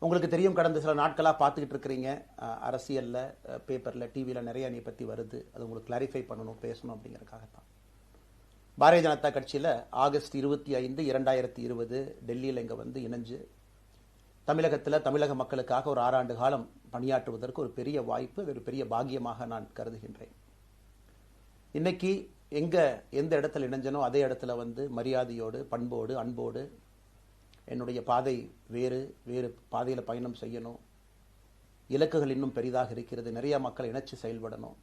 உங்களுக்கு தெரியும், கடந்த சில நாட்களாக பார்த்துக்கிட்டு இருக்கிறீங்க, அரசியலில், பேப்பரில், டிவியில் நிறைய என்னை பற்றி வருது. அது உங்களுக்கு கிளாரிஃபை பண்ணணும், பேசணும் அப்படிங்கிறதுக்காகத்தான். பாரதிய ஜனதா கட்சியில் ஆகஸ்ட் 25, 2020 டெல்லியில் இங்கே வந்து இணைஞ்சு தமிழகத்தில் தமிழக மக்களுக்காக ஒரு 6 ஆண்டு காலம் பணியாற்றுவதற்கு ஒரு பெரிய வாய்ப்பு, ஒரு பெரிய பாக்கியமாக நான் கருதுகின்றேன். இன்னைக்கு எந்த இடத்துல இணைஞ்சனோ அதே இடத்துல வந்து மரியாதையோடு, பண்போடு, அன்போடு என்னுடைய பாதை வேறு பாதையில் பயணம் செய்யணும். இலக்குகள் இன்னும் பெரிதாக இருக்கிறது. நிறைய மக்கள் இணைச்சு செயல்படணும்.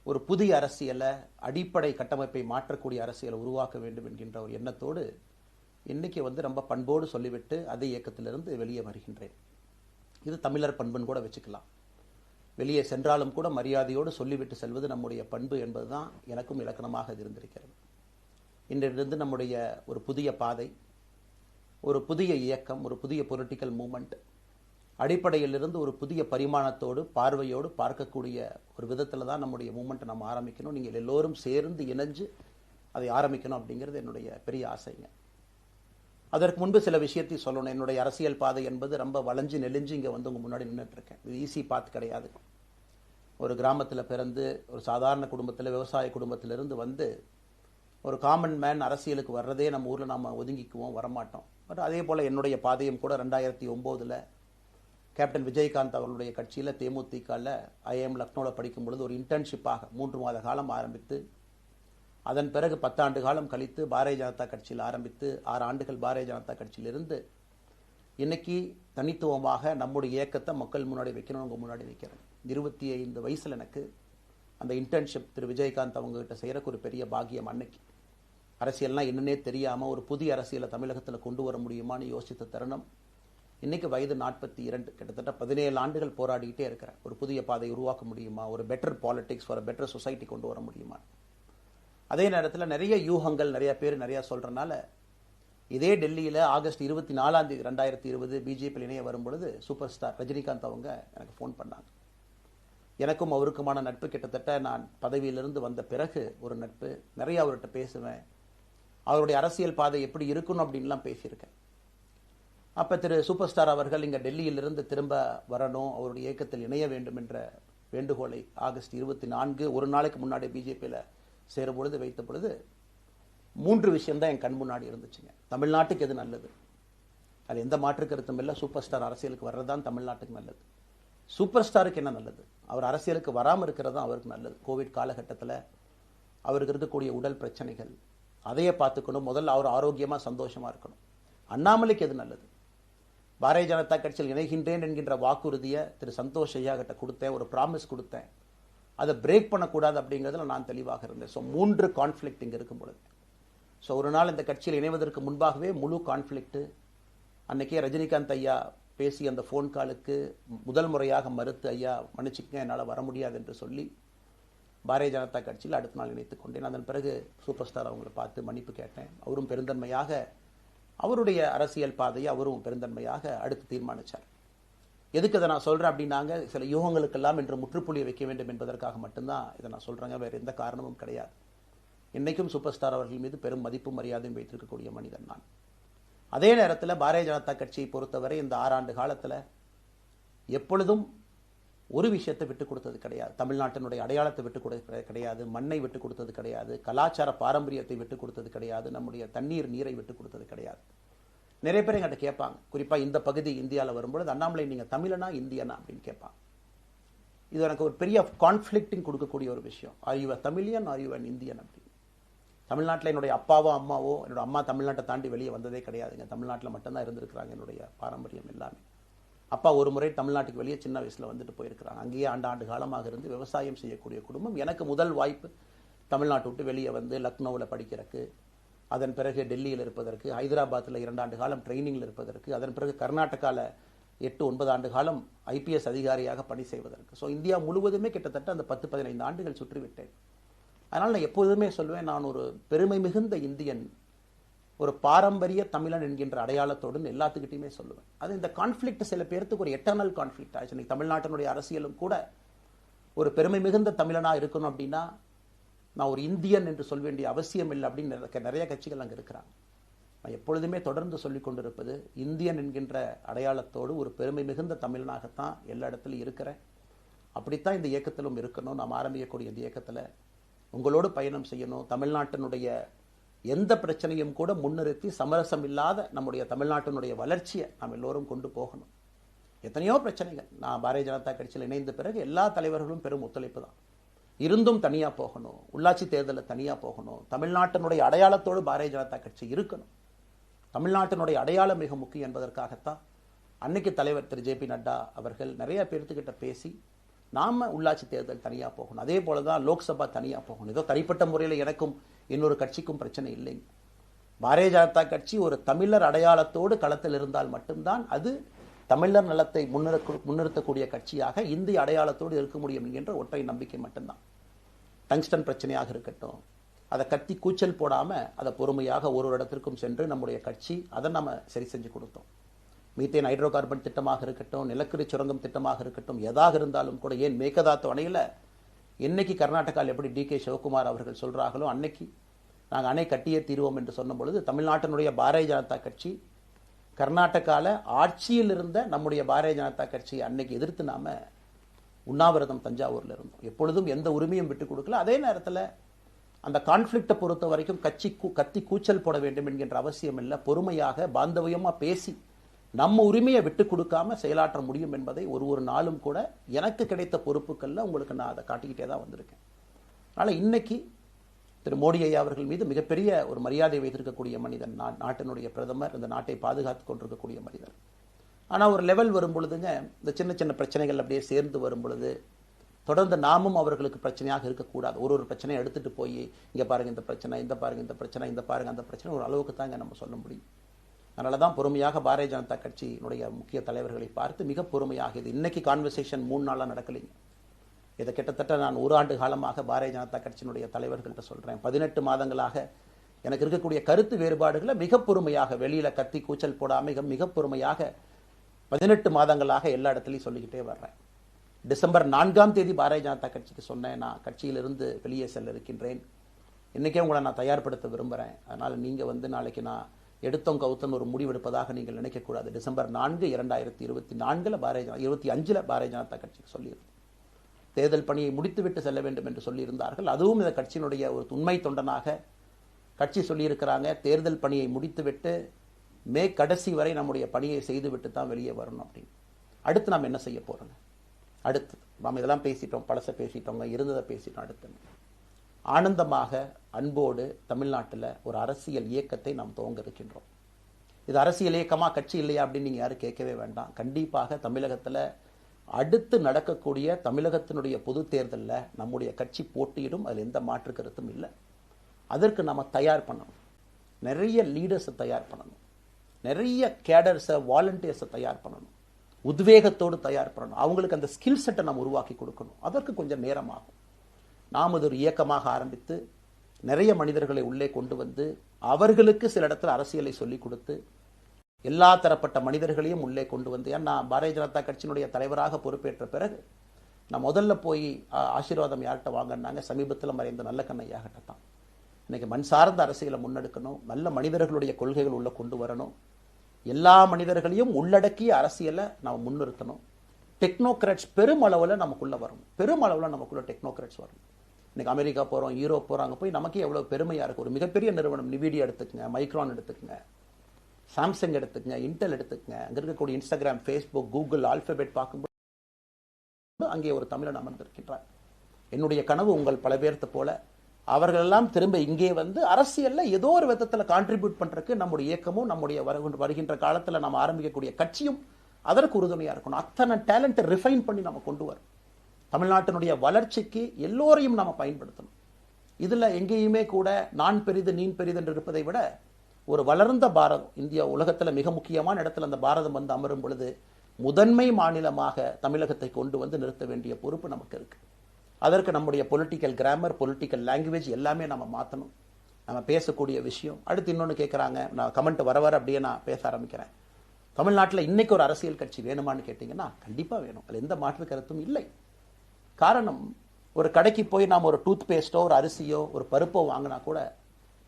ஒரு புதிய அரசியலை, அடிப்படை கட்டமைப்பை மாற்றக்கூடிய அரசியலை உருவாக்க வேண்டும் என்கின்ற ஒரு எண்ணத்தோடு இன்னைக்கு வந்து ரொம்ப பண்போடு சொல்லிவிட்டு அதே இயக்கத்திலிருந்து வெளியே வருகின்றேன். இது தமிழர் பண்புன்னு கூட வச்சுக்கலாம். வெளியே சென்றாலும் கூட மரியாதையோடு சொல்லிவிட்டு செல்வது நம்முடைய பண்பு என்பதுதான் எனக்கும் இலக்கணமாக இருந்திருக்கிறது. இன்றிலிருந்து நம்முடைய ஒரு புதிய பாதை, ஒரு புதிய இயக்கம், ஒரு புதிய பொலிட்டிக்கல் மூமெண்ட், அடிப்படையிலிருந்து ஒரு புதிய பரிமாணத்தோடு, பார்வையோடு பார்க்கக்கூடிய ஒரு விதத்தில் தான் நம்முடைய மூமெண்ட்டை நம்ம ஆரம்பிக்கணும். நீங்கள் எல்லோரும் சேர்ந்து இணைஞ்சு அதை ஆரம்பிக்கணும் அப்படிங்கிறது என்னுடைய பெரிய ஆசைங்க. அதற்கு முன்பு சில விஷயத்தை சொல்லணும். என்னுடைய அரசியல் பாதை என்பது ரொம்ப வளைஞ்சு நெளிஞ்சு இங்கே வந்து உங்கள் முன்னாடி நின்றுட்டு இருக்கேன். இது ஈஸி பாத் கிடையாது. ஒரு கிராமத்தில் பிறந்து ஒரு சாதாரண குடும்பத்தில், விவசாய குடும்பத்திலிருந்து வந்து ஒரு காமன் மேன் அரசியலுக்கு வர்றதே நம்ம ஊரில் நாம் ஒதுங்கிக்குவோம், வரமாட்டோம். பட் அதே போல் என்னுடைய பாதையும் கூட 2009 கேப்டன் விஜயகாந்த் அவர்களுடைய கட்சியில் தேமுதிகவில் ஐஎம் லக்னோவில் படிக்கும் பொழுது ஒரு இன்டர்ன்ஷிப்பாக 3 மாத காலம் ஆரம்பித்து, அதன் பிறகு 10 ஆண்டு காலம் கழித்து பாரதிய ஜனதா கட்சியில் ஆரம்பித்து 6 ஆண்டுகள் பாரதிய ஜனதா கட்சியிலிருந்து இன்னைக்கு தனித்துவமாக நம்முடைய இயக்கத்தை மக்கள் முன்னாடி வைக்கணும், உங்கள் முன்னாடி வைக்கிறேன். 25 வயசில் எனக்கு அந்த இன்டர்ன்ஷிப் திரு விஜயகாந்த் அவங்ககிட்ட செய்கிறக்கு ஒரு பெரிய பாக்கியம். அன்னைக்கு அரசியல்னால் என்னன்னே தெரியாமல் ஒரு புதிய அரசியலை தமிழகத்தில் கொண்டு வர முடியுமான்னு யோசித்த தருணம். இன்னைக்கு வயது 42, கிட்டத்தட்ட 17 ஆண்டுகள் போராடிக்கிட்டே இருக்கிறேன். ஒரு புதிய பாதை உருவாக்க முடியுமா, ஒரு பெட்டர் பாலிடிக்ஸ், ஒரு பெட்டர் சொசைட்டி கொண்டு வர முடியுமா. அதே நேரத்தில் நிறைய யூகங்கள், நிறைய பேர் நிறையா சொல்கிறனால இதே டெல்லியில் ஆகஸ்ட் 24, 2020 பிஜேபியில் இணைய வரும்பொழுது சூப்பர் ஸ்டார் ரஜினிகாந்த் அவங்க எனக்கு ஃபோன் பண்ணாங்க. எனக்கும் அவருக்குமான நட்பு கிட்டத்தட்ட நான் பதவியிலிருந்து வந்த பிறகு ஒரு நட்பு. நிறைய அவர்கிட்ட பேசுவேன். அவருடைய அரசியல் பாதை எப்படி இருக்கணும் அப்படின்லாம் பேசியிருக்கேன். அப்போ திரு சூப்பர் ஸ்டார் அவர்கள் இங்கே டெல்லியிலிருந்து திரும்ப வரணும், அவருடைய இயக்கத்தில் இணைய வேண்டும் என்ற வேண்டுகோளை ஆகஸ்ட் 24 ஒரு நாளைக்கு முன்னாடி பிஜேபியில் சேரும்பொழுது வைத்த பொழுது 3 விஷயம்தான் என் கண் முன்னாடி இருந்துச்சுங்க. தமிழ்நாட்டுக்கு எது நல்லது, அது எந்த மாற்று கருத்தும் இல்லை. சூப்பர் ஸ்டார் அரசியலுக்கு வர்றது தான் தமிழ்நாட்டுக்கு நல்லது. சூப்பர் ஸ்டாருக்கு என்ன நல்லது, அவர் அரசியலுக்கு வராமல் இருக்கிறது தான் அவருக்கு நல்லது. கோவிட் காலகட்டத்தில் அவருக்கு இருக்கக்கூடிய உடல் பிரச்சனைகள், அதையே பார்த்துக்கணும். முதல்ல அவர் ஆரோக்கியமாக சந்தோஷமாக இருக்கணும். அண்ணாமலைக்கு எது நல்லது, பாரதிய ஜனதா கட்சியில் இணைகின்றேன் என்கின்ற வாக்குறுதியை திரு சந்தோஷ் ஐயா கிட்ட கொடுத்தேன், ஒரு ப்ராமிஸ் கொடுத்தேன். அதை பிரேக் பண்ணக்கூடாது அப்படிங்கிறதுல நான் தெளிவாக இருந்தேன். ஸோ 3 கான்ஃப்ளிக்ட் இங்கே இருக்கும் பொழுது, ஸோ ஒரு நாள் இந்த கட்சியில் இணைவதற்கு முன்பாகவே முழு கான்ஃப்ளிக்ட். அன்னைக்கே ரஜினிகாந்த் ஐயா பேசி அந்த ஃபோன் காலுக்கு முதல் முறையாக மறுத்து, ஐயா மன்னிச்சுக்கங்க என்னால் வர முடியாது என்று சொல்லி பாரதிய ஜனதா கட்சியில் அடுத்த நாள் இணைத்துக் கொண்டேன். அதன் பிறகு சூப்பர் ஸ்டார் அவங்களை பார்த்து மன்னிப்பு கேட்டேன். அவரும் பெருந்தன்மையாக அவருடைய அரசியல் பாதையை அவரும் பெருந்தன்மையாக அடுத்து தீர்மானித்தார். எதுக்கு இதை நான் சொல்கிறேன் அப்படின்னாங்க, சில யூகங்களுக்கெல்லாம் என்று முற்றுப்புள்ளி வைக்க வேண்டும் என்பதற்காக மட்டும்தான் இதை நான் சொல்கிறேங்க, வேறு எந்த காரணமும் கிடையாது. இன்னைக்கும் சூப்பர் ஸ்டார் அவர்கள் மீது பெரும் மதிப்பும் மரியாதையும் வைத்திருக்கக்கூடிய மனிதன் நான். அதே நேரத்தில் பாரதிய ஜனதா கட்சியை பொறுத்தவரை இந்த 6 ஆண்டு காலத்தில் எப்பொழுதும் ஒரு விஷயத்தை விட்டுக் கொடுத்தது கிடையாது. தமிழ்நாட்டினுடைய அடையாளத்தை விட்டுக் கொடுத்தது கிடையாது, மண்ணை விட்டுக் கொடுத்தது கிடையாது, கலாச்சார பாரம்பரியத்தை விட்டுக் கொடுத்தது கிடையாது, நம்முடைய நீரை விட்டுக் கொடுத்தது கிடையாது. நிறைய பேர் எங்கிட்ட கேட்பாங்க, குறிப்பாக இந்த பகுதி இந்தியாவில் வரும்பொழுது, அண்ணாமலை நீங்கள் தமிழனா இந்தியனா அப்படின்னு கேட்பாங்க. இது எனக்கு ஒரு பெரிய கான்ஃப்ளிக்டிங் கொடுக்கக்கூடிய ஒரு விஷயம். Are you a Tamilian, are you an Indian அப்படி. தமிழ்நாட்டில் என்னுடைய அப்பாவோ அம்மாவோ, என்னோட அம்மா தமிழ்நாட்டை தாண்டி வெளியே வந்ததே கிடையாதுங்க. தமிழ்நாட்டில் மட்டும்தான் இருந்திருக்கிறாங்க. என்னுடைய பாரம்பரியம் எல்லாமே. அப்பா ஒரு முறை தமிழ்நாட்டுக்கு வெளியே சின்ன வயசில் வந்துட்டு போயிருக்கிறாங்க. அங்கேயே ஆண்டு காலமாக இருந்து விவசாயம் செய்யக்கூடிய குடும்பம். எனக்கு முதல் வாய்ப்பு தமிழ்நாட்டை விட்டு வெளியே வந்து லக்னோவில் படிக்கிறதுக்கு, அதன் பிறகு டெல்லியில் இருப்பதற்கு, ஹைதராபாத்தில் 2 ஆண்டு காலம் ட்ரைனிங்கில் இருப்பதற்கு, அதன் பிறகு கர்நாடகாவில் 8-9 ஆண்டு காலம் ஐபிஎஸ் அதிகாரியாக பணி செய்வதற்கு. ஸோ இந்தியா முழுவதுமே கிட்டத்தட்ட அந்த 10-15 ஆண்டுகள் சுற்றிவிட்டேன். அதனால் நான் எப்பொழுதுமே சொல்வேன், நான் ஒரு பெருமை மிகுந்த இந்தியன், ஒரு பாரம்பரிய தமிழன் என்கின்ற அடையாளத்தோடு எல்லாத்துக்கிட்டையுமே சொல்லுவேன். அது இந்த கான்ஃப்ளிக்ட் சில பேருக்கு ஒரு எட்டர்னல் கான்ஃப்ளிக்ட் ஆச்சு. இன்னைக்கு தமிழ்நாட்டினுடைய அரசியலும் கூட ஒரு பெருமை மிகுந்த தமிழனாக இருக்கணும் அப்படின்னா நான் ஒரு இந்தியன் என்று சொல்ல வேண்டிய அவசியம் இல்லை அப்படின்னு நிறைய கட்சிகள் அங்கே இருக்கிறாங்க. நான் எப்பொழுதுமே தொடர்ந்து சொல்லிக் கொண்டிருப்பது, இந்தியன் என்கின்ற அடையாளத்தோடு ஒரு பெருமை மிகுந்த தமிழனாகத்தான் எல்லா இடத்துலையும் இருக்கிறேன். அப்படித்தான் இந்த இயக்கத்திலும் இருக்கணும். நாம் ஆரம்பிக்கக்கூடிய இந்த இயக்கத்தில் உங்களோடு பயணம் செய்யணும். தமிழ்நாட்டினுடைய எந்த பிரச்சனையும் கூட முன்னிறுத்தி சமரசம் இல்லாத நம்முடைய தமிழ்நாட்டினுடைய வளர்ச்சியை நாம் எல்லோரும் கொண்டு போகணும். எத்தனையோ பிரச்சனைகள். நான் பாரதிய ஜனதா கட்சியில் இணைந்த பிறகு எல்லா தலைவர்களும் பெரும் ஒத்துழைப்பு தான். இருந்தும் தனியாக போகணும், உள்ளாட்சி தேர்தலில் தனியாக போகணும், தமிழ்நாட்டினுடைய அடையாளத்தோடு பாரதிய ஜனதா கட்சி இருக்கணும். தமிழ்நாட்டினுடைய அடையாளம் மிக முக்கியம் என்பதற்காகத்தான் அன்னைக்கு தலைவர் திரு ஜே.பி. நட்டா அவர்கள் நிறைய பேர்த்துக்கிட்ட பேசி நாம உள்ளாட்சி தேர்தல் தனியாக போகணும், அதே போலதான் லோக்சபா தனியாக போகணும். ஏதோ தனிப்பட்ட முறையில் எனக்கும் இன்னொரு கட்சிக்கும் பிரச்சனை இல்லைங்க. பாரதிய ஜனதா கட்சி ஒரு தமிழர் அடையாளத்தோடு களத்தில் இருந்தால் மட்டும்தான் அது தமிழர் நலத்தை முன்னிறுத்தக்கூடிய கட்சியாக இந்திய அடையாளத்தோடு இருக்க முடியும் என்கின்ற ஒற்றை நம்பிக்கை மட்டும்தான். டங்ஸ்டன் பிரச்சனையாக இருக்கட்டும், அதை கத்தி கூச்சல் போடாம அதை பொறுமையாக ஒரு இடத்திற்கும் சென்று நம்முடைய கட்சி அதை நம்ம சரி செஞ்சு கொடுத்தோம். மீத்தேன் ஹைட்ரோ கார்பன் திட்டமாக இருக்கட்டும், நிலக்கரி சுரங்கம் திட்டமாக இருக்கட்டும், எதாக இருந்தாலும் கூட, ஏன் மேகதாத்து அணையில் இன்னைக்கு கர்நாடகாவில் எப்படி டி.கே. சிவகுமார் அவர்கள் சொல்றாங்களோ அன்னைக்கு நாங்கள் அணை கட்டியே தீர்வோம் என்று சொன்ன பொழுது தமிழ்நாட்டினுடைய பாரதிய ஜனதா கட்சி கர்நாடகாவில் ஆட்சியில் இருந்த நம்முடைய பாரதிய ஜனதா கட்சியை அன்னைக்கு எதிர்த்து நாம உண்ணாவிரதம் தஞ்சாவூர்ல இருந்தோம். எப்பொழுதும் எந்த உரிமையும் விட்டுக் கொடுக்கல. அதே நேரத்தில் அந்த கான்ஃபிளிக்டை பொறுத்த வரைக்கும் கத்தி கூச்சல் போட வேண்டும் என்கின்ற அவசியம் இல்லை. பொறுமையாக பாந்தவியமா பேசி நம்ம உரிமையை விட்டு கொடுக்காம செயலாற்ற முடியும் என்பதை ஒரு நாளும் கூட எனக்கு கிடைத்த பொறுப்புக்கள்ல உங்களுக்கு நான் அதை காட்டிக்கிட்டே தான் வந்திருக்கேன். அதனால இன்னைக்கு திரு மோடி ஐயா அவர்கள் மீது மிகப்பெரிய ஒரு மரியாதை வைத்திருக்கக்கூடிய மனிதன், நாட்டினுடைய பிரதமர், இந்த நாட்டை பாதுகாத்து கொண்டிருக்கக்கூடிய மனிதர். ஆனா ஒரு லெவல் வரும் பொழுதுங்க, இந்த சின்ன சின்ன பிரச்சனைகள் அப்படியே சேர்ந்து வரும் பொழுது தொடர்ந்து நாமும் அவர்களுக்கு பிரச்சனையாக இருக்கக்கூடாது. ஒரு பிரச்சனையை எடுத்துட்டு போய் இங்க பாருங்க இந்த பிரச்சனை, இந்த பாருங்க இந்த பிரச்சனை, இந்த பாருங்க அந்த பிரச்சனை, ஒரு அளவுக்கு தாங்க நம்ம சொல்ல முடியும். அதனாலதான் பொறுமையாக பாரதிய ஜனதா கட்சியினுடைய முக்கிய தலைவர்களை பார்த்து மிக பொறுமையாக, இது இன்னைக்கு கான்வர்சேஷன் 3 நாளா நடக்கலைங்க. இதை கிட்டத்தட்ட நான் 1 ஆண்டு காலமாக பாரதிய ஜனதா கட்சியினுடைய தலைவர்கள்ட்ட சொல்றேன். 18 மாதங்களாக எனக்கு இருக்கக்கூடிய கருத்து வேறுபாடுகளை மிக பொறுமையாக, வெளியில கத்தி கூச்சல் போடாம மிக பொறுமையாக 18 மாதங்களாக எல்லா இடத்துலையும் சொல்லிக்கிட்டே வர்றேன். டிசம்பர் 4ஆம் தேதி பாரதிய ஜனதா கட்சிக்கு சொன்னேன், நான் கட்சியிலிருந்து வெளியே செல்ல இருக்கின்றேன், இன்னைக்கே உங்களை நான் தயார்படுத்த விரும்புகிறேன். அதனால் நீங்கள் நாளைக்கு நான் எடுத்தோம் கவுத்தன் ஒரு முடிவெடுப்பதாக நீங்கள் நினைக்கக்கூடாது. டிசம்பர் 4, 2024 25 பாரதிய ஜனதா கட்சிக்கு சொல்லியிருந்தேன். தேர்தல் பணியை முடித்துவிட்டு செல்ல வேண்டும் என்று சொல்லியிருந்தார்கள். அதுவும் இந்த கட்சியினுடைய ஒரு உண்மை தொண்டனாக கட்சி சொல்லியிருக்கிறாங்க, தேர்தல் பணியை முடித்துவிட்டு மே கடைசி வரை நம்முடைய பணியை செய்துவிட்டு தான் வெளியே வரணும் அப்படின்னு. அடுத்து நாம் என்ன செய்ய போறோங்க? அடுத்து நாம் இதெல்லாம் பேசிட்டோம், பழச பேசிட்டோங்க, இருந்ததை பேசிட்டோம். அடுத்து ஆனந்தமாக அன்போடு தமிழ்நாட்டில் ஒரு அரசியல் இயக்கத்தை நாம் துவங்க இருக்கின்றோம். இது அரசியல் இயக்கமா, கட்சி இல்லையா அப்படின்னு நீங்க யாரும் கேட்கவே வேண்டாம். கண்டிப்பாக தமிழகத்தில் அடுத்து நடக்கக்கூடிய தமிழகத்தினுடைய பொது தேர்தலில் நம்முடைய கட்சி போட்டியிடும், அதில் எந்த மாற்று கருத்தும் இல்லை. அதற்கு நம்ம தயார் பண்ணணும், நிறைய லீடர்ஸை தயார் பண்ணணும், நிறைய கேடர்ஸை, வாலண்டியர்ஸை தயார் பண்ணணும், உத்வேகத்தோடு தயார் பண்ணணும், அவங்களுக்கு அந்த ஸ்கில் செட்டை நம்ம உருவாக்கி கொடுக்கணும். அதற்கு கொஞ்சம் நேரம் ஆகும். நாம் அது ஒரு இயக்கமாக ஆரம்பித்து நிறைய மனிதர்களை உள்ளே கொண்டு வந்து அவர்களுக்கு சில இடத்துல அரசியலை சொல்லிக் கொடுத்து எல்லா தரப்பட்ட மனிதர்களையும் உள்ளே கொண்டு வந்து, ஏன்னா பாரதிய ஜனதா கட்சியினுடைய தலைவராக பொறுப்பேற்ற பிறகு நான் முதல்ல போய் ஆசீர்வாதம் யார்கிட்ட வாங்கினாங்க, சமீபத்தில் மறைந்த நல்ல கண்ணையாகிட்ட தான். இன்னைக்கு மண் சார்ந்த அரசியலை முன்னெடுக்கணும், நல்ல மனிதர்களுடைய கொள்கைகள் உள்ள கொண்டு வரணும், எல்லா மனிதர்களையும் உள்ளடக்கிய அரசியலை நாம் முன்னிறுத்தணும். டெக்னோக்ராட்ஸ் பெருமளவில் நமக்குள்ள வரணும், பெருமளவில் நமக்குள்ள டெக்னோக்ராட்ஸ் வரணும். இன்னைக்கு அமெரிக்கா போறோம், யூரோப் போறோம், அங்கே போய் நமக்கே எவ்வளவு பெருமையா இருக்கு. ஒரு மிகப்பெரிய நிறுவனம் நிவிடியா எடுத்துக்கங்க, மைக்ரான் எடுத்துக்கங்க, சாம்சங் எடுத்துக்கங்க, இன்டெல் எடுத்துக்கங்க, அங்க இருக்கக்கூடிய இன்ஸ்டாகிராம், ஃபேஸ்புக், கூகுள், ஆல்பபெட் பார்க்கும்போது அங்கே ஒரு தமிழன் அமர்ந்திருக்கின்றார். என்னுடைய கனவு உங்கள் பல பேர்த்த போல அவர்கள் எல்லாம் திரும்ப இங்கே வந்து அரசியல்ல ஏதோ ஒரு விதத்துல கான்ட்ரிபியூட் பண்றதுக்கு நம்முடைய இயக்கமும் நம்முடைய வருகின்ற காலத்துல நம்ம ஆரம்பிக்கக்கூடிய கட்சியும் அதற்கு உறுதுணையா இருக்கணும். அத்தனை டேலண்ட்டை ரிஃபைன் பண்ணி நம்ம கொண்டு வரும். தமிழ்நாட்டினுடைய வளர்ச்சிக்கு எல்லோரையும் நாம பயன்படுத்தணும். இதுல எங்கேயுமே கூட நான் பெரிது நீ பெரிது என்று இருப்பதை விட ஒரு வளர்ந்த பாரதம், இந்தியா உலகத்துல மிக முக்கியமான இடத்துல அந்த பாரதம் வந்து அமரும் பொழுது முதன்மை மாநிலமாக தமிழகத்தை கொண்டு வந்து நிறுத்த வேண்டிய பொறுப்பு நமக்கு இருக்கு. அதற்கு நம்முடைய பொலிட்டிக்கல் கிராமர், பொலிட்டிக்கல் லாங்குவேஜ் எல்லாமே நம்ம மாற்றணும். நம்ம பேசக்கூடிய விஷயம். அடுத்து இன்னொன்று கேட்குறாங்க, நான் கமெண்ட் வர அப்படியே நான் பேச ஆரம்பிக்கிறேன். தமிழ்நாட்டில் இன்னைக்கு ஒரு அரசியல் கட்சி வேணுமான்னு கேட்டீங்கன்னா கண்டிப்பாக வேணும், அதில் எந்த மாற்று கருத்தும் இல்லை. காரணம், ஒரு கடைக்கு போய் நாம் ஒரு டூத் பேஸ்ட்டோ, ஒரு அரிசியோ, ஒரு பருப்போ வாங்கினா கூட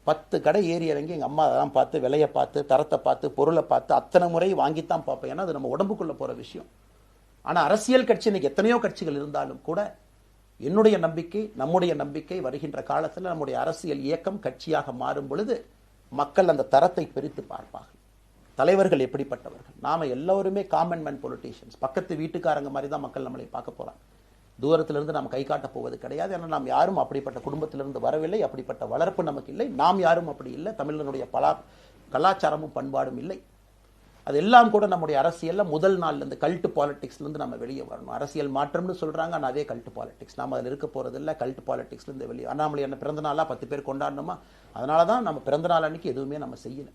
10 கடை ஏறி இறங்கி எங்கள் அம்மா அதெல்லாம் பார்த்து, விலையை பார்த்து, தரத்தை பார்த்து, பொருளை பார்த்து அத்தனை முறை வாங்கித்தான் பார்ப்பேன். ஏன்னா அது நம்ம உடம்புக்குள்ள போகிற விஷயம். ஆனால் அரசியல் கட்சி இன்னைக்கு எத்தனையோ கட்சிகள் இருந்தாலும் கூட என்னுடைய நம்பிக்கை, நம்முடைய நம்பிக்கை, வருகின்ற காலத்தில் நம்முடைய அரசியல் இயக்கம் கட்சியாக மாறும் பொழுது மக்கள் அந்த தரத்தை பிரித்து பார்ப்பார்கள். தலைவர்கள் எப்படிப்பட்டவர்கள்? நாம எல்லோருமே காமன் மேன் பொலிட்டீஷியன்ஸ். பக்கத்து வீட்டுக்காரங்க மாதிரி தான் மக்கள் நம்மளை பார்க்க போறாங்க. தூரத்திலிருந்து நாம் கை காட்ட போவது கிடையாது. ஏன்னா நாம் யாரும் அப்படிப்பட்ட குடும்பத்திலிருந்து வரவில்லை, அப்படிப்பட்ட வளர்ப்பு நமக்கு இல்லை, நாம் யாரும் அப்படி இல்லை, தமிழனுடைய கலாச்சாரமும் பண்பாடும் இல்லை. அதெல்லாம் கூட நம்முடைய அரசியல்ல முதல் நாள்ல இருந்து கல்ட் பாலிடிக்ஸ்ல இருந்து நம்ம வெளியே வரணும். அரசியல் மாற்றம்னு சொல்றாங்க, ஆனால் அதே கல்ட் பாலிடிக்ஸ். நாம அதில் இருக்க போறது இல்லை. கல்ட் பாலிடிக்ஸ்ல இருந்து வெளியே. அண்ணாமலை என்ன பிறந்த நாளா 10 பேர் கொண்டாடணுமா? அதனாலதான் நம்ம பிறந்த நாள் அன்னைக்கு எதுவுமே நம்ம செய்யல.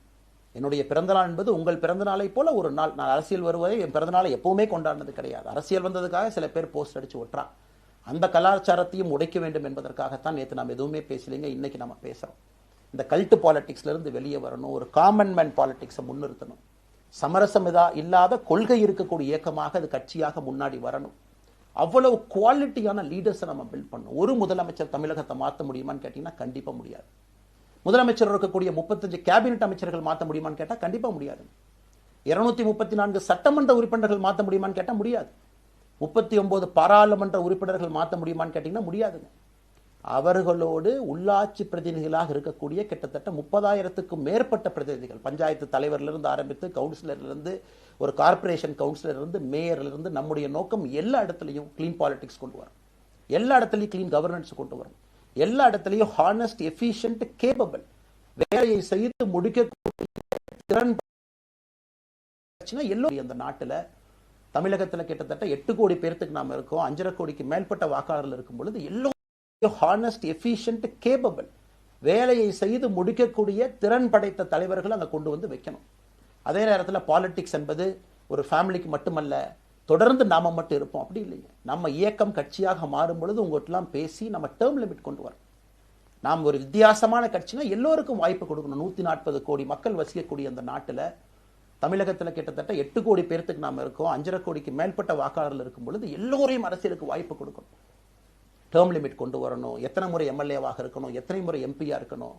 என்னுடைய பிறந்தநாள் என்பது உங்கள் பிறந்தநாளை போல ஒரு நாள். நான் அரசியல் வருவதை என் பிறந்தநாளை எப்பவுமே கொண்டாடினது கிடையாது. அரசியல் வந்ததுக்காக சில பேர் போஸ்ட் அடிச்சு ஒட்டுறான். அந்த கலாச்சாரத்தையும் உடைக்க வேண்டும் என்பதற்காகத்தான் நேற்று நாம் எதுவுமே பேசலைங்க. இன்னைக்கு நம்ம பேசுறோம். இந்த கல்ட் பாலிடிக்ஸ்ல இருந்து வெளியே வரணும். ஒரு காமன் மேன் பாலிடிக்ஸை முன்னிறுத்தணும். சமரசம் இல்லாத கொள்கை இருக்கக்கூடிய இயக்கமாக அது கட்சியாக முன்னாடி வரணும். அவ்வளவு குவாலிட்டியான லீடர்ஸை நம்ம பில்ட் பண்ணணும். ஒரு முதலமைச்சர் தமிழகத்தை மாற்ற முடியுமான்னு கேட்டீங்கன்னா கண்டிப்பா முடியாது. முதலமைச்சர் இருக்கக்கூடிய 35 கேபினெட் அமைச்சர்கள் மாற்ற முடியுமான்னு கேட்டா கண்டிப்பா முடியாது. 234 சட்டமன்ற உறுப்பினர்கள் மாற்ற முடியுமான்னு கேட்டா முடியாது. 39 பாராளுமன்ற உறுப்பினர்கள் மாற்ற முடியுமான்னு கேட்டீங்கன்னா முடியாதுங்க. அவர்களோடு உள்ளாட்சி பிரதிநிதிகளாக இருக்கக்கூடிய கிட்டத்தட்ட 30,000க்கும் மேற்பட்ட பிரதிநிதிகள், பஞ்சாயத்து தலைவரிலிருந்து ஆரம்பித்து கவுன்சிலரிலிருந்து, ஒரு கார்பரேஷன் கவுன்சிலரிலிருந்து, மேயரிலிருந்து, நம்முடைய நோக்கம் எல்லா இடத்துலையும் கிளீன் பாலிடிக்ஸ் கொண்டு வரும். எல்லா இடத்துலையும் கிளீன் கவர்னன்ஸ் கொண்டு வரும். எல்லா இடத்துலையும் ஹானஸ்ட், எஃபிஷியன்ட், கேப்பபிள், வேலையை செய்து முடிக்கக்கூடிய திறன் எல்லோரும். அந்த நாட்டில் தமிழகத்தில் கிட்டத்தட்ட 8 கோடி பேருக்கு நாம இருக்கோம். 5.5 கோடிக்கு மேற்பட்ட வாக்காளர்கள் இருக்கும் பொழுது எல்லோரும் ஹானஸ்ட், எஃபிஷியன்ட், கேப்பபிள், வேலையை செய்து முடிக்கக்கூடிய திறன் படைத்த தலைவர்கள் அங்க கொண்டு வந்து வைக்கணும். அதே நேரத்தில் பாலிடிக்ஸ் என்பது ஒரு ஃபேமிலிக்கு மட்டுமல்ல, தொடர்ந்து நாம மட்டும் இருப்போம் அப்படி இல்லைங்க. நம்ம இயக்கம் கட்சியாக மாறும் பொழுது உங்கள்கிட்டலாம் பேசி நம்ம டேர்ம் லிமிட் கொண்டு வரோம். நாம் ஒரு வித்தியாசமான கட்சினா எல்லோருக்கும் வாய்ப்பு கொடுக்கணும். 140 கோடி மக்கள் வசிக்கக்கூடிய அந்த நாட்டில் தமிழகத்தில் கிட்டத்தட்ட 8 கோடி பேருக்கு நாம இருக்கோம். 5.5 கோடிக்கு மேற்பட்ட வாக்காளர்கள் இருக்கும் பொழுது எல்லோரையும் அரசியலுக்கு வாய்ப்பு கொடுக்கணும். டேர்ம் லிமிட் கொண்டு வரணும். எத்தனை முறை எம்எல்ஏவாக இருக்கணும், எத்தனை முறை எம்பியா இருக்கணும்,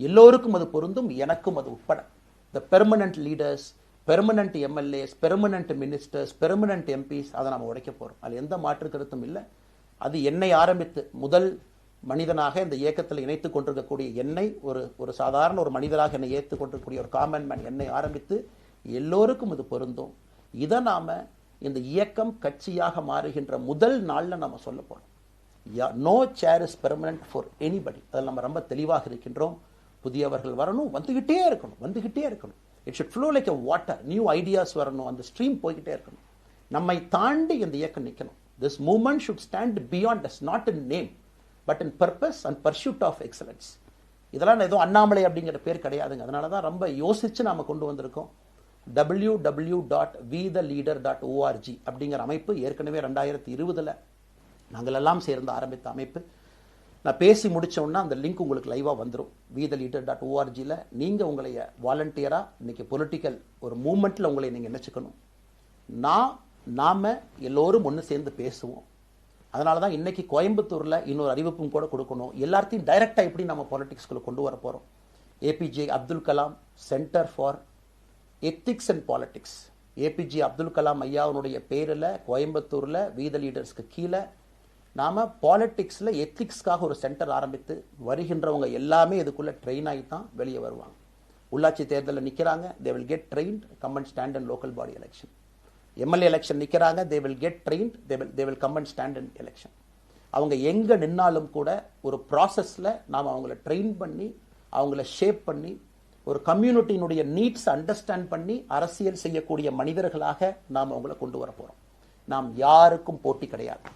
எல்லோருக்கும் அது பொருந்தும், எனக்கும் அது உட்பட. The permanent leaders, permanent MLAs, permanent ministers, permanent MPs, அதை நம்ம உடைக்க போறோம். அது எந்த மாற்று கருத்தும் இல்லை. அது என்னை ஆரம்பித்து முதல் மனிதனாக இந்த இயக்கத்தில் இணைத்துக் கொண்டிருக்கக்கூடிய என்னை, ஒரு சாதாரண ஒரு மனிதராக என்னை ஏற்றுக் கொண்டிருக்கக்கூடிய ஒரு காமன் மேன் என்னை ஆரம்பித்து எல்லோருக்கும் இது பொருந்தும். இதை நாம இந்த இயக்கம் கட்சியாக மாறுகின்ற முதல் நாள்ல நம்ம சொல்ல போறோம். No chair is permanent for anybody. அதில் நம்ம ரொம்ப தெளிவாக இருக்கின்றோம். புதியவர்கள் வரணும், வந்துகிட்டே இருக்கணும். It should flow like a water. New ideas வரணும், அந்த ஸ்ட்ரீம் போய்கிட்டே இருக்கணும். நம்மை தாண்டி இந்த இயக்கம் நிற்கணும். This movement should stand beyond us, not in name but in purpose and pursuit of excellence. இதெல்லாம் ஏதோ அண்ணாமலை அப்படிங்கிற பேர் கிடையாதுங்க. அதனால தான் ரொம்ப யோசிச்சு நாம கொண்டு வந்திருக்கோம். www.vetheleader.org அப்படிங்கிற அமைப்பு ஏற்கனவே 2020 நாங்கள் எல்லாம் சேர்ந்து ஆரம்பித்த அமைப்பு. நான் பேசி முடிச்சோன்னா அந்த லிங்க் உங்களுக்கு லைவா வந்துடும். vetheleader.org-ல நீங்க உங்களை வாலண்டியரா இன்னைக்கு பொலிட்டிக்கல் ஒரு மூவ்மெண்ட்ல உங்களை நீங்க நினைச்சுக்கணும். நாம எல்லோரும் ஒன்று சேர்ந்து பேசுவோம். அதனாலதான் இன்னைக்கு கோயம்புத்தூர்ல இன்னொரு அறிவிப்பும் கூட கொடுக்கணும். எல்லாத்தையும் டைரக்டா எப்படி நம்ம பாலிடிக்ஸ்குள்ள கொண்டு வர போறோம். APJ Abdul Kalam centre for ethics and politics, APJ Abdul Kalam ஐயாவுடைய பேரில் கோயம்புத்தூர்ல வீத லீடர்ஸ்க்கு கீழே நாம பாலிடிக்ஸ்ல எத்திக்ஸ்க்காக ஒரு சென்டர் ஆரம்பித்து வருகின்றவங்க எல்லாமே இதுக்குள்ள ட்ரெயின் ஆகி தான் வெளியே வருவாங்க. உள்ளாட்சி தேர்தலில் நிற்கிறாங்க, they will get trained, come and stand in local body election. MLA election நிற்கிறாங்க, they will get trained, they will come and stand in election. அவங்க எங்க நின்னாலும் கூட ஒரு ப்ராசஸ்ல நாம் அவங்கள ட்ரெயின் பண்ணி, அவங்கள ஷேப் பண்ணி, ஒரு கம்யூனிட்டியினுடைய நீட்ஸ் அண்டர்ஸ்டாண்ட் பண்ணி அரசியல் செய்யக்கூடிய மனிதர்களாக நாம் அவங்கள கொண்டு வர போறோம். நாம் யாருக்கும் போட்டி கிடையாது.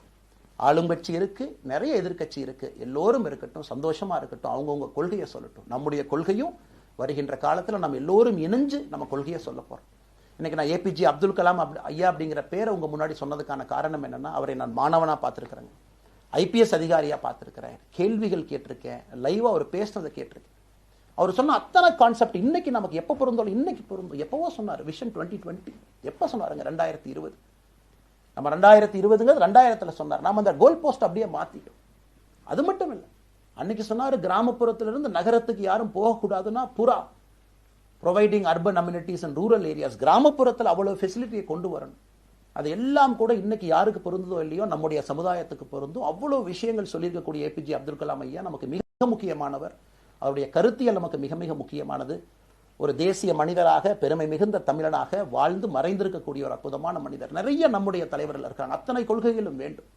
ஆளுங்கட்சி இருக்கு, நிறைய எதிர்கட்சி இருக்கு, எல்லோரும் இருக்கட்டும், சந்தோஷமா இருக்கட்டும், அவங்கவுங்க கொள்கையை சொல்லட்டும். நம்முடைய கொள்கையும் வருகின்ற காலத்தில் நம்ம எல்லோரும் இணைஞ்சு நம்ம கொள்கையை சொல்ல போறோம். இன்னைக்கு நான் ஏபிஜே அப்துல் கலாம் ஐயா அப்படிங்கிற பேரை உங்க முன்னாடி சொன்னதுக்கான காரணம் என்னன்னா, அவரை நான் மாணவனா பார்த்திருக்கிறேன், ஐபிஎஸ் அதிகாரியா பார்த்திருக்கிறேன், கேள்விகள் கேட்டிருக்கேன், லைவா அவர் பேசினதை கேட்டிருக்கேன். அவர் சொன்ன அத்தனை கான்செப்ட் இன்னைக்கு நமக்கு எப்ப பொருந்தோம், இன்னைக்கு பொருந்தும். எப்பவோ சொன்னார் விஷன் 2020, எப்ப சொன்னாருங்க? 2020. நம்ம 2020 2000 சொன்னார். நாம அந்த கோல் போஸ்ட் அப்படியே மாத்திட்டோம். அது மட்டும் இல்லை, அன்னைக்கு சொன்னாரு கிராமப்புறத்திலிருந்து நகரத்துக்கு யாரும் போகக்கூடாதுன்னா புறா providing urban amenities and rural areas, கிராமப்புறத்தில் அவ்வளவு ஃபெசிலிட்டியை கொண்டு வரணும். அது எல்லாம் கூட இன்னைக்கு யாருக்கு பொருந்ததோ இல்லையோ நம்முடைய சமுதாயத்துக்கு பொருந்தும். அவ்வளவு விஷயங்கள் சொல்லியிருக்கக்கூடிய ஏபிஜே அப்துல் கலாம் ஐயா நமக்கு மிக முக்கியமானவர். அவருடைய கருத்தியல் நமக்கு மிக மிக முக்கியமானது. ஒரு தேசிய மனிதராக, பெருமை மிகுந்த தமிழனாக வாழ்ந்து மறைந்திருக்கக்கூடிய ஒரு அற்புதமான மனிதர். நிறைய நம்முடைய தலைவர்கள் இருக்காங்க. அத்தனை கொள்கைகளும் வேண்டும்.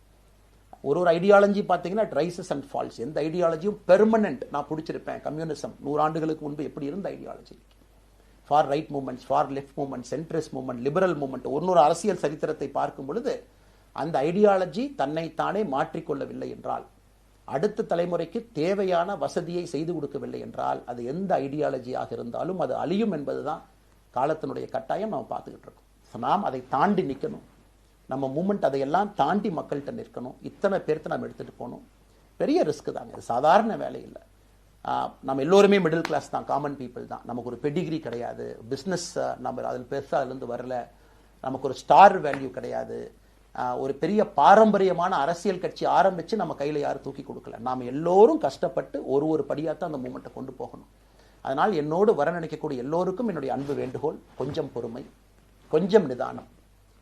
ஒரு ஐடியாலஜி பார்த்தீங்கன்னா இட் ரைசஸ் அண்ட் ஃபால்ஸ். எந்த ஐடியாலஜியும் பெர்மனன்ட் நான் பிடிச்சிருப்பேன். கம்யூனிசம் 100 ஆண்டுகளுக்கு முன்பு எப்படி இருந்த ideology, for right movements, for left movement, centrist movement, liberal movement, ஒரு அரசியல் சரித்திரத்தை பார்க்கும் பொழுது அந்த ஐடியாலஜி தன்னைத்தானே மாற்றிக்கொள்ளவில்லை என்றால், அடுத்த தலைமுறைக்கு தேவையான வசதியை செய்து கொடுக்கவில்லை என்றால், அது எந்த ஐடியாலஜியாக இருந்தாலும் அது அழியும் என்பதுதான் காலத்தினுடைய கட்டாயம். நம்ம பார்த்துக்கிட்டு இருக்கோம். நாம் அதை தாண்டி நிற்கணும். நம்ம மூமெண்ட் அதையெல்லாம் தாண்டி மக்கள்கிட்ட நிற்கணும். இத்தனை பேர்த்து நம்ம எடுத்துட்டு போகணும். பெரிய ரிஸ்க் தாங்க, இது சாதாரண வேலை இல்லை. நம்ம எல்லோருமே மிடில் கிளாஸ் தான், காமன் பீப்புள் தான். நமக்கு ஒரு பெடிகிரி கிடையாது, பிஸ்னஸ் நம்ம அதில் பெருசாக அதுலேருந்து வரல, நமக்கு ஒரு ஸ்டார் வேல்யூ கிடையாது, ஒரு பெரிய பாரம்பரியமான அரசியல் கட்சி ஆரம்பித்து நம்ம கையில் யாரும் தூக்கி கொடுக்கல. நாம் எல்லோரும் கஷ்டப்பட்டு ஒரு படியாத்தான் அந்த மூமெண்ட்டை கொண்டு போகணும். அதனால் என்னோடு வர நினைக்கக்கூடிய எல்லோருக்கும் என்னுடைய அன்பு வேண்டுகோள், கொஞ்சம் பொறுமை, கொஞ்சம் நிதானம்.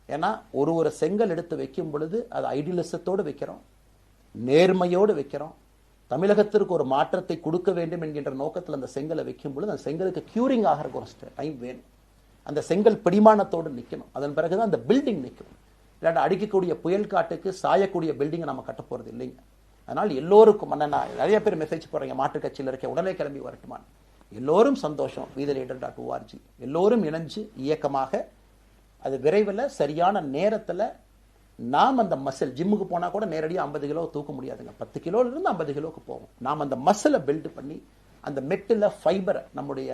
ஏன்னா ஒரு செங்கல் எடுத்து வைக்கும் பொழுது அது ஐடியலிசத்தோடு வைக்கிறோம், நேர்மையோடு வைக்கிறோம். தமிழகத்திற்கு ஒரு மாற்றத்தை கொடுக்க வேண்டும் என்கின்ற நோக்கத்தில் அந்த செங்கலை வைக்கும் பொழுது அந்த செங்கலுக்கு கியூரிங் ஆகிறதுக்கு ஒரு டைம் வேணும். அந்த செங்கல் பிடிமானத்தோடு நிற்கணும். அதன் பிறகுதான் அந்த பில்டிங் நிற்கும். இல்லாட்ட அடிக்கக்கூடிய புயல் காட்டுக்கு சாயக்கூடிய பில்டிங்கை நம்ம கட்ட போகிறது இல்லைங்க. அதனால் எல்லோருக்கும் நிறைய பேர் மெசேஜ் போடுறீங்க, மாற்றுக் கட்சியில் இருக்க உடனே கிளம்பி வரட்டுமா. எல்லோரும் சந்தோஷம். wethereader.org எல்லோரும் இணைஞ்சு இயக்கமாக அது விரைவில் சரியான நேரத்தில் நாம் அந்த மசில், ஜிம்முக்கு போனால் கூட நேரடியாக 50 கிலோ தூக்க முடியாதுங்க, 10 கிலோலேருந்து 50 கிலோக்கு போகும். நாம் அந்த மசிலை பில்டு பண்ணி அந்த மெட்டில் ஃபைபரை நம்முடைய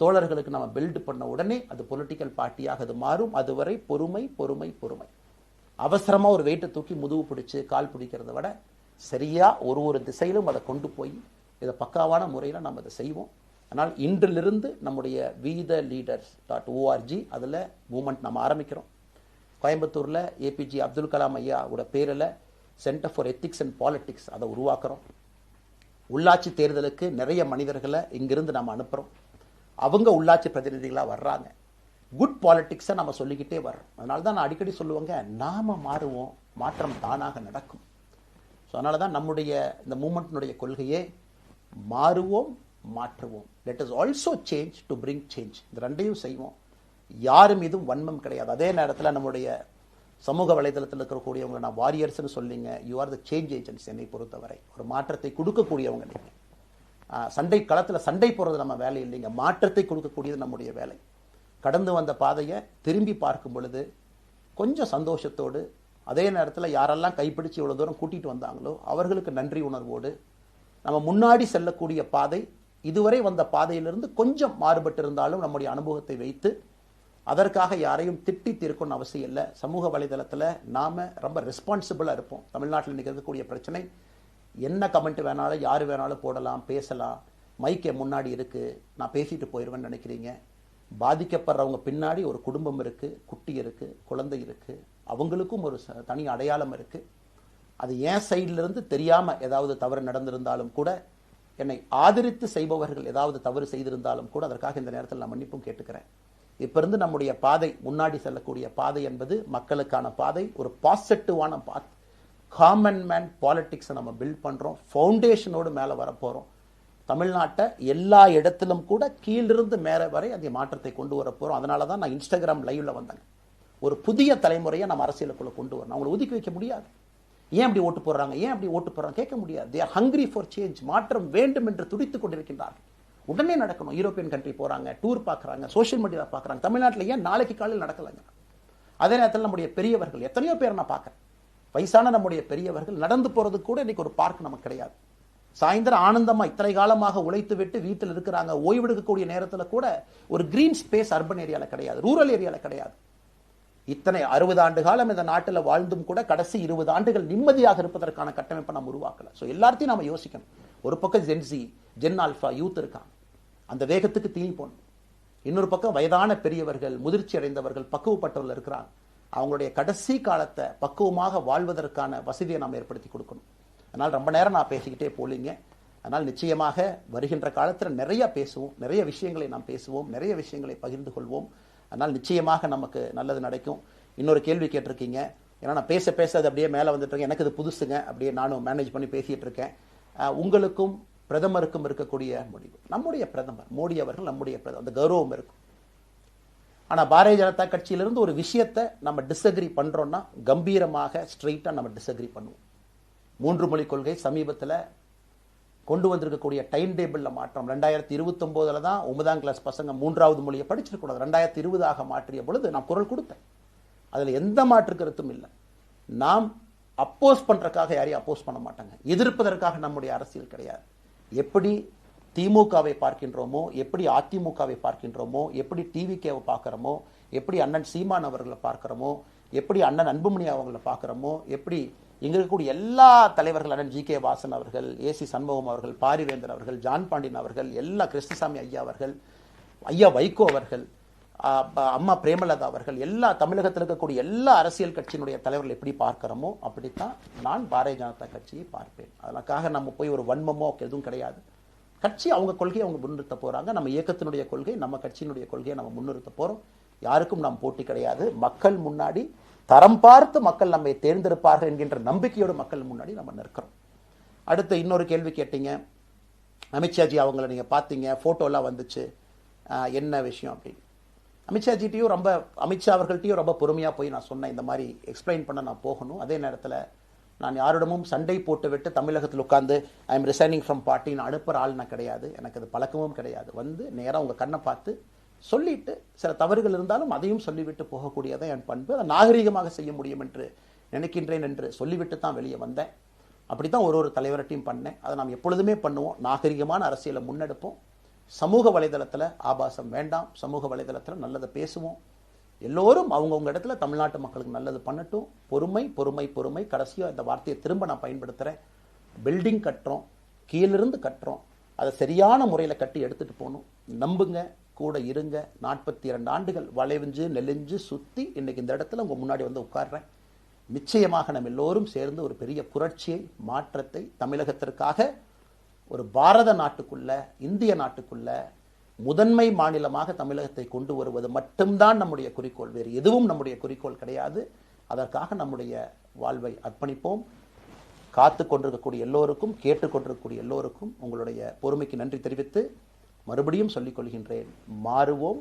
தோழர்களுக்கு நம்ம பில்டு பண்ண உடனே அது பொலிட்டிக்கல் பார்ட்டியாக அது மாறும். அதுவரை பொறுமை பொறுமை பொறுமை. அவசரமாக ஒரு வெயிட்டை தூக்கி முதுகு பிடிச்சி கால் பிடிக்கிறத விட சரியாக ஒரு திசையிலும் அதை கொண்டு போய் இதை பக்காவான முறையில் நம்ம அதை செய்வோம். ஆனால் இன்றிலிருந்து நம்முடைய wethereaders.org அதில் மூமெண்ட் நம்ம ஆரம்பிக்கிறோம். கோயம்புத்தூரில் ஏபிஜே அப்துல் கலாம் ஐயாவோட பேரில் centre for ethics and politics அதை உருவாக்குறோம். உள்ளாட்சி தேர்தலுக்கு நிறைய மனிதர்களை இங்கிருந்து நம்ம அனுப்புகிறோம். அவங்க உள்ளாட்சி பிரதிநிதிகளாக வர்றாங்க. குட் பாலிட்டிக்ஸை நம்ம சொல்லிக்கிட்டே வர்றோம். அதனால தான் நான் அடிக்கடி சொல்லுவாங்க, நாம மாறுவோம், மாற்றம் தானாக நடக்கும். ஸோ அதனால தான் நம்முடைய இந்த மூமெண்ட்டினுடைய கொள்கையே மாறுவோம், மாற்றுவோம். Let us also change to bring change. இந்த ரெண்டையும் செய்வோம். யாரு மீதும் வன்மம் கிடையாது. அதே நேரத்தில் நம்முடைய சமூக வலைதளத்தில் இருக்கக்கூடியவங்க நான் வாரியர்ஸ்னு சொல்லிங்க, you are the change agents. என்னை பொறுத்தவரை ஒரு மாற்றத்தை கொடுக்கக்கூடியவங்க நீங்கள். சண்டை களத்தில் சண்டை போடுறது நம்ம வேலை இல்லைங்க, மாற்றத்தை கொடுக்கக்கூடியது நம்முடைய வேலை. கடந்து வந்த பாதையை திரும்பி பார்க்கும் பொழுது கொஞ்சம் சந்தோஷத்தோடு, அதே நேரத்தில் யாரெல்லாம் கைப்பிடிச்சு இவ்வளோ தூரம் கூட்டிகிட்டு வந்தாங்களோ அவர்களுக்கு நன்றி உணர்வோடு, நம்ம முன்னாடி செல்லக்கூடிய பாதை இதுவரை வந்த பாதையிலிருந்து கொஞ்சம் மாறுபட்டு இருந்தாலும் நம்முடைய அனுபவத்தை வைத்து அதற்காக யாரையும் திட்டி தீர்க்கணும்னு அவசியம் இல்லை. சமூக வலைதளத்தில் நாம் ரொம்ப ரெஸ்பான்சிபிளாக இருப்போம். தமிழ்நாட்டில் இன்றைக்கி இருக்கக்கூடிய பிரச்சனை, என்ன கமெண்ட் வேணாலும் யார் வேணாலும் போடலாம், பேசலாம், மைக்கே முன்னாடி இருக்குது, நான் பேசிட்டு போயிடுவேன்னு நினைக்கிறீங்க. பாதிக்கப்படுறவங்க பின்னாடி ஒரு குடும்பம் இருக்குது, குட்டி இருக்குது, குழந்தை இருக்குது, அவங்களுக்கும் ஒரு தனி அடையாளம் இருக்குது. அது என் சைட்லேருந்து தெரியாமல் ஏதாவது தவறு நடந்திருந்தாலும் கூட, என்னை ஆதரித்து செய்பவர்கள் ஏதாவது தவறு செய்திருந்தாலும் கூட அதற்காக இந்த நேரத்தில் நான் மன்னிப்பும் கேட்டுக்கிறேன். இப்போ இருந்து நம்முடைய பாதை, முன்னாடி செல்லக்கூடிய பாதை என்பது மக்களுக்கான பாதை, ஒரு பாசிட்டிவான பாத். காமன் மேன் பாலிட்டிக்ஸை நம்ம பில்ட் பண்ணுறோம். ஃபவுண்டேஷனோடு மேலே வரப்போகிறோம். தமிழ்நாட்டை எல்லா இடத்திலும் கூட கீழிருந்து மேலே வரை அந்த மாற்றத்தை கொண்டு வர போகிறோம். அதனால தான் நான் இன்ஸ்டாகிராம் லைவ்ல வந்தேன். ஒரு புதிய தலைமுறையை நம்ம அரசியலுக்குள்ள கொண்டு வரணும். அவங்களை ஒதுக்கி வைக்க முடியாது. ஏன் அப்படி ஓட்டு போடுறாங்க, ஏன் அப்படி ஓட்டு போடுறாங்க கேட்க முடியாது. They are hungry for change. மாற்றம் வேண்டும் என்று துடித்துக் கொண்டிருக்கின்றார்கள். உடனே நடக்கணும். யூரோப்பியன் கண்ட்ரி போறாங்க, டூர் பார்க்குறாங்க, சோஷியல் மீடியாவில் பார்க்குறாங்க. தமிழ்நாட்டில் ஏன் நாளைக்கு காலையில் நடக்கலைங்க? அதே நேரத்தில் நம்முடைய பெரியவர்கள் எத்தனையோ பேர் நான் பார்க்குறேன். வயசான நம்முடைய பெரியவர்கள் நடந்து போறது கூட இன்னைக்கு ஒரு பார்க் நமக்கு கிடையாது. சாயந்தரம் ஆனந்தமா இத்தனை காலமாக உழைத்து விட்டு வீட்டில் இருக்கிறாங்க. ஓய்வெடுக்கக்கூடிய நேரத்தில் கூட ஒரு கிரீன் ஸ்பேஸ் அர்பன் ஏரியாவில் கிடையாது, ரூரல் ஏரியாவில் கிடையாது. இத்தனை 60 ஆண்டு காலம் இந்த நாட்டில் வாழ்ந்தும் கூட கடைசி 20 ஆண்டுகள் நிம்மதியாக இருப்பதற்கான கட்டமைப்பை நம்ம உருவாக்கல. ஸோ எல்லாத்தையும் நாம யோசிக்கணும். ஒரு பக்கம் ஜென்சி, ஜென் ஆல்பா யூத் இருக்காங்க, அந்த வேகத்துக்கு தீனி போடணும். இன்னொரு பக்கம் வயதான பெரியவர்கள், முதிர்ச்சி அடைந்தவர்கள், பக்குவப்பட்டவர்கள் இருக்கிறாங்க. அவங்களுடைய கடைசி காலத்தை பக்குவமாக வாழ்வதற்கான வசதியை நாம் ஏற்படுத்தி கொடுக்கணும். அதனால் ரொம்ப நேரம் நான் பேசிக்கிட்டே போலீங்க. அதனால் நிச்சயமாக வருகின்ற காலத்தில் நிறைய பேசுவோம், நிறைய விஷயங்களை நாம் பேசுவோம், நிறைய விஷயங்களை பகிர்ந்து கொள்வோம். அதனால் நிச்சயமாக நமக்கு நல்லது நடக்கும். இன்னொரு கேள்வி கேட்டிருக்கீங்க, ஏன்னா நான் பேச பேச அது அப்படியே மேலே வந்துட்டு இருக்கேன், எனக்கு இது புதுசுங்க, அப்படியே நானும் மேனேஜ் பண்ணி பேசிட்டு இருக்கேன். உங்களுக்கும் பிரதமருக்கும் இருக்கக்கூடிய முடிவு, நம்முடைய பிரதமர் மோடி அவர்கள் நம்முடைய பிரதமர், அந்த கௌரவம் இருக்கும். ஆனால் பாரதிய ஜனதா கட்சியிலிருந்து ஒரு விஷயத்தை நம்ம டிஸ்அக்ரி பண்றோம்னா கம்பீரமாக ஸ்ட்ரெயிட்டாக நம்ம டிஸ்அக்ரி பண்ணுவோம். 3 மொழி கொள்கை சமீபத்தில் கொண்டு வந்திருக்கக்கூடிய டைம் டேபிளில் மாற்றம் 2029 தான் 9ஆம் கிளாஸ் பசங்க 3வது மொழியை படிச்சிருக்கூடாது, 2020 மாற்றிய பொழுது நான் குரல் கொடுத்தேன். அதில் எந்த மாற்று கருத்தும் இல்லை. நாம் அப்போஸ் பண்றதுக்காக யாரையும் அப்போஸ் பண்ண மாட்டாங்க, எதிர்ப்பதற்காக நம்முடைய அரசியல் கிடையாது. எப்படி திமுகவை பார்க்கின்றோமோ, எப்படி அதிமுகவை பார்க்கின்றோமோ, எப்படி டிவிகேவை பார்க்கிறோமோ, எப்படி அண்ணன் சீமான் அவர்களை பார்க்கிறோமோ, எப்படி அண்ணன் அன்புமணி அவர்களை பார்க்கிறோமோ, எப்படி இங்க இருக்கக்கூடிய எல்லா தலைவர்கள், அண்ணன் ஜி.கே. வாசன் அவர்கள், ஏசி சண்முகம் அவர்கள், பாரிவேந்தர் அவர்கள், ஜான் பாண்டியன் அவர்கள், எல்லா கிருஷ்ணசாமி ஐயா அவர்கள், ஐயா வைகோ அவர்கள், அம்மா பிரேமலதா அவர்கள், எல்லா தமிழகத்தில் இருக்கக்கூடிய எல்லா அரசியல் கட்சியினுடைய தலைவர்கள் எப்படி பார்க்கிறோமோ அப்படித்தான் நான் பாரதிய ஜனதா கட்சியை பார்ப்பேன். அதற்காக நம்ம போய் ஒரு வன்மமோ எதுவும் கிடையாது. கட்சி அவங்க கொள்கையை அவங்க முன்னிறுத்த போறாங்க, நம்ம இயக்கத்தினுடைய கொள்கை, நம்ம கட்சியினுடைய கொள்கையை நம்ம முன்னிறுத்த போறோம். யாருக்கும் நாம் போட்டி கிடையாது. மக்கள் முன்னாடி தரம் பார்த்து மக்கள் நம்மை தேர்ந்தெடுப்பார்கள் என்கின்ற நம்பிக்கையோடு மக்கள் முன்னாடி நம்ம நிற்கிறோம். அடுத்து இன்னொரு கேள்வி கேட்டீங்க, அமித்ஷாஜி அவங்கள நீங்க பார்த்தீங்க, போட்டோலாம் வந்துச்சு, என்ன விஷயம் அப்படின்னு. அமித்ஷாஜிட்டையும் அமித்ஷா அவர்கள்ட்டையும் ரொம்ப பொறுமையாக போய் நான் சொன்னேன், இந்த மாதிரி எக்ஸ்பிளைன் பண்ண நான் போகணும். அதே நேரத்தில் நான் யாரிடமும் சண்டை போட்டு விட்டு தமிழகத்தில் உட்காந்து ஐ எம் ரிசைனிங் ஃப்ரம் பார்ட்டின்னு அனுப்புகிற ஆள் நான் கிடையாது, எனக்கு அது பழக்கமும் கிடையாது. வந்து நேராக உங்கள் கண்ணை பார்த்து சொல்லிட்டு, சில தவறுகள் இருந்தாலும் அதையும் சொல்லிவிட்டு போகக்கூடியதான் என் பண்பு. அதை நாகரீகமாக செய்ய முடியும் என்று நினைக்கின்றேன் என்று சொல்லிவிட்டு தான் வெளியே வந்தேன். அப்படி தான் ஒரு தலைவர்கிட்டையும் பண்ணேன். அதை நாம் எப்பொழுதுமே பண்ணுவோம். நாகரிகமான அரசியலை முன்னெடுப்போம். சமூக வலைதளத்தில் ஆபாசம் வேண்டாம், சமூக வலைதளத்தில் நல்லதை பேசுவோம். எல்லோரும் அவங்கவுங்க இடத்துல தமிழ்நாட்டு மக்களுக்கு நல்லது பண்ணட்டும். பொறுமை பொறுமை பொறுமை. கடைசியாக இந்த வார்த்தையை திரும்ப நான் பயன்படுத்துகிறேன். பில்டிங் கட்டுறோம், கீழிருந்து கட்டுறோம், அதை சரியான முறையில் கட்டி எடுத்துகிட்டு போகணும். நம்புங்க, கூட இருங்க. 42 ஆண்டுகள் வளைவிஞ்சு நெலிஞ்சு சுற்றி இன்னைக்கு இந்த இடத்துல உங்கள் முன்னாடி வந்து உட்கார்றேன். நிச்சயமாக நம்ம எல்லோரும் சேர்ந்து ஒரு பெரிய புரட்சியை, மாற்றத்தை தமிழகத்திற்காக, ஒரு பாரத நாட்டுக்குள்ள, இந்திய நாட்டுக்குள்ள முதன்மை மாநிலமாக தமிழகத்தை கொண்டு வருவது மட்டும்தான் நம்முடைய குறிக்கோள். வேறு எதுவும் நம்முடைய குறிக்கோள் கிடையாது. அதற்காக நம்முடைய வாழ்வை அர்ப்பணிப்போம். காத்து கொண்டிருக்கக்கூடிய எல்லோருக்கும், கேட்டுக்கொண்டிருக்கக்கூடிய எல்லோருக்கும் உங்களுடைய பொறுமைக்கு நன்றி தெரிவித்து மறுபடியும் சொல்லிக் கொள்கின்றேன். மாறுவோம்.